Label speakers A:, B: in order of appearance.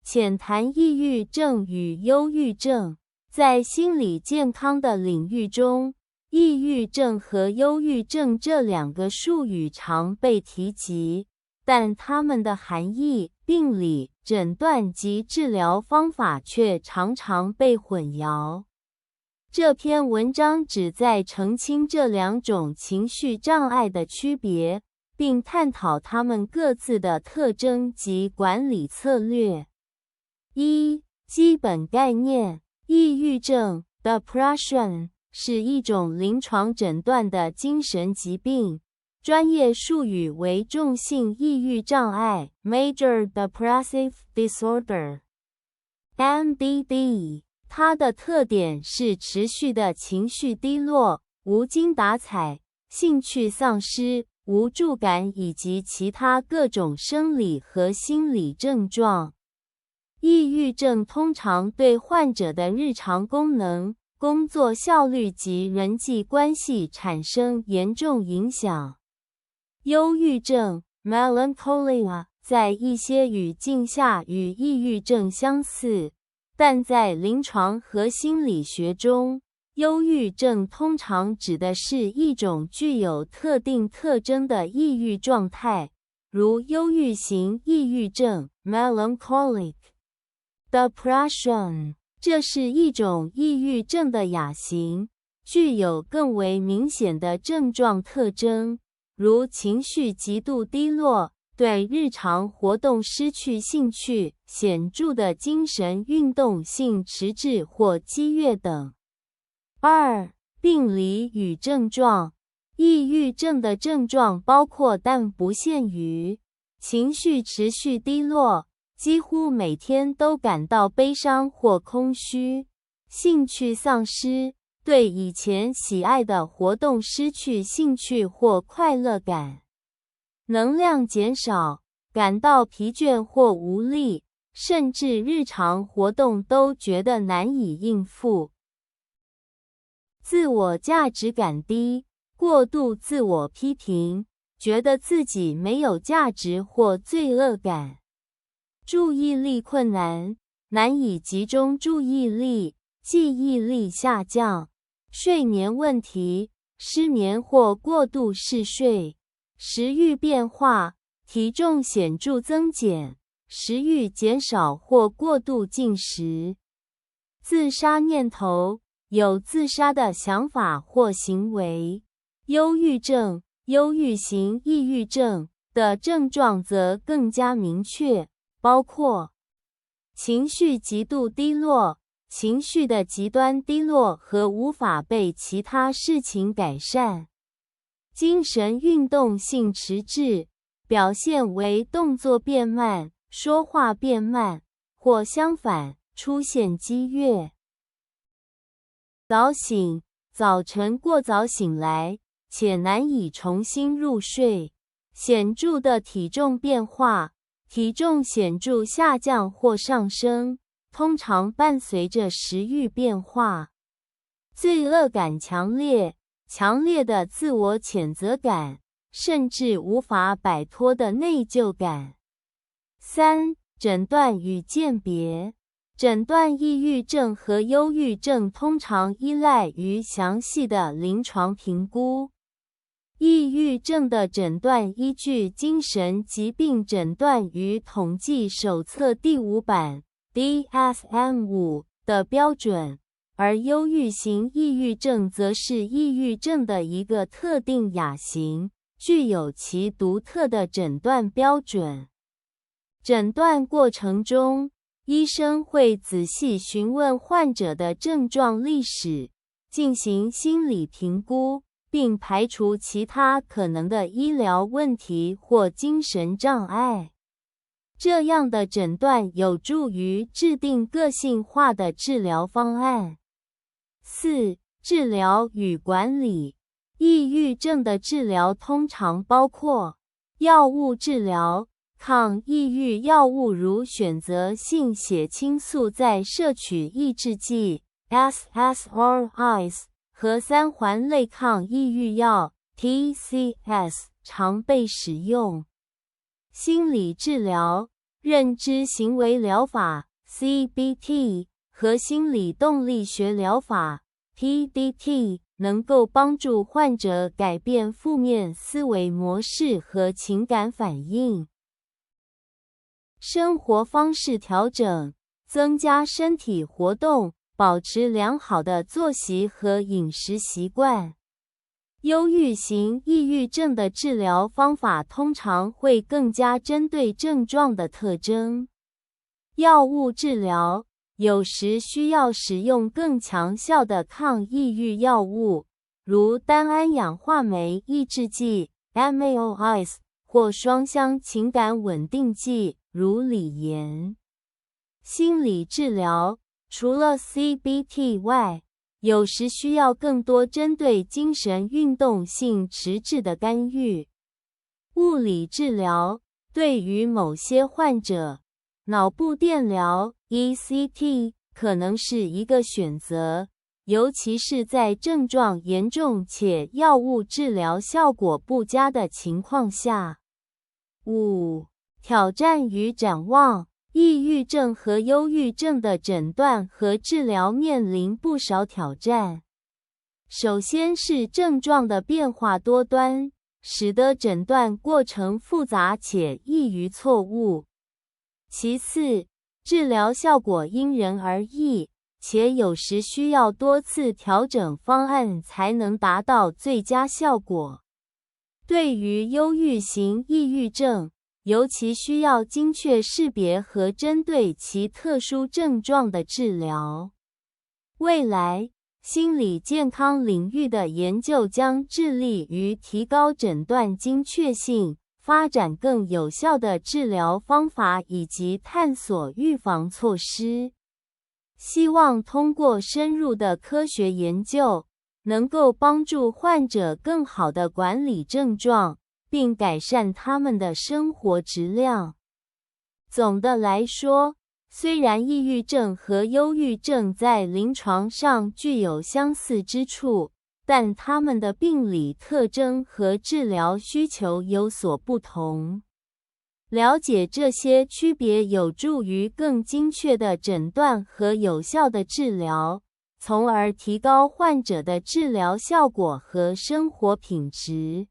A: 浅谈抑郁症与忧郁症。在心理健康的领域中，抑郁症和忧郁症这两个术语常被提及，但它们的含义、病理、诊断及治疗方法却常常被混淆。这篇文章旨在澄清这两种情绪障碍的区别，并探讨它们各自的特征及管理策略。1、基本概念。抑郁症 （Depression） 是一种临床诊断的精神疾病，专业术语为重性抑郁障碍 （Major Depressive Disorder，MDD）。它的特点是持续的情绪低落、无精打采、兴趣丧失、无助感以及其他各种生理和心理症状。抑郁症通常对患者的日常功能、工作效率及人际关系产生严重影响。忧郁症 （Melancholia） 在一些语境下与抑郁症相似，但在临床和心理学中，忧郁症通常指的是一种具有特定特征的抑郁状态，如忧郁型抑郁症 （Melancholic Depression）。这是一种抑郁症的亚型，具有更为明显的症状特征，如情绪极度低落、对日常活动失去兴趣、显著的精神运动性迟滞或激越等。2、病理与症状。抑郁症的症状包括但不限于情绪持续低落，几乎每天都感到悲伤或空虚；兴趣丧失，对以前喜爱的活动失去兴趣或快乐感；能量减少，感到疲倦或无力，甚至日常活动都觉得难以应付；自我价值感低，过度自我批评，觉得自己没有价值或罪恶感；注意力困难，难以集中注意力，记忆力下降；睡眠问题，失眠或过度嗜睡；食欲变化，体重显著增减，食欲减少或过度进食；自杀念头，有自杀的想法或行为。忧郁症、忧郁型抑郁症的症状则更加明确，包括情绪极度低落，情绪的极端低落和无法被其他事情改善；精神运动性迟滞，表现为动作变慢、说话变慢，或相反，出现激越；早醒，早晨过早醒来，且难以重新入睡；显著的体重变化，体重显著下降或上升，通常伴随着食欲变化；罪恶感强烈，强烈的自我谴责感，甚至无法摆脱的内疚感。3、诊断与鉴别。诊断抑郁症和忧郁症通常依赖于详细的临床评估。抑郁症的诊断依据精神疾病诊断与统计手册第5版 DSM-5 的标准，而忧郁型抑郁症则是抑郁症的一个特定亚型，具有其独特的诊断标准。诊断过程中，医生会仔细询问患者的症状历史，进行心理评估，并排除其他可能的医疗问题或精神障碍。这样的诊断有助于制定个性化的治疗方案。4、治疗与管理。抑郁症的治疗通常包括药物治疗，抗抑郁药物如选择性血清素再摄取抑制剂 SSRIs 和三环类抗抑郁药 TCS 常被使用。心理治疗，认知行为疗法 （CBT） 和心理动力学疗法 （PDT） 能够帮助患者改变负面思维模式和情感反应。生活方式调整，增加身体活动，保持良好的作息和饮食习惯。忧郁型抑郁症的治疗方法通常会更加针对症状的特征。药物治疗有时需要使用更强效的抗抑郁药物，如单胺氧化酶抑制剂 （MAOIs） 或双相情感稳定剂，如锂盐。心理治疗除了 CBT 外，有时需要更多针对精神运动性迟滞的干预。物理治疗对于某些患者，脑部电疗 ECT 可能是一个选择，尤其是在症状严重且药物治疗效果不佳的情况下。5. 挑战与展望。抑郁症和忧郁症的诊断和治疗面临不少挑战。首先是症状的变化多端，使得诊断过程复杂且易于错误。其次，治疗效果因人而异，且有时需要多次调整方案才能达到最佳效果。对于忧郁型抑郁症，尤其需要精确识别和针对其特殊症状的治疗。未来，心理健康领域的研究将致力于提高诊断精确性，发展更有效的治疗方法以及探索预防措施。希望通过深入的科学研究，能够帮助患者更好地管理症状，并改善他们的生活质量。总的来说，虽然抑郁症和忧郁症在临床上具有相似之处，但他们的病理特征和治疗需求有所不同。了解这些区别有助于更精确的诊断和有效的治疗，从而提高患者的治疗效果和生活品质。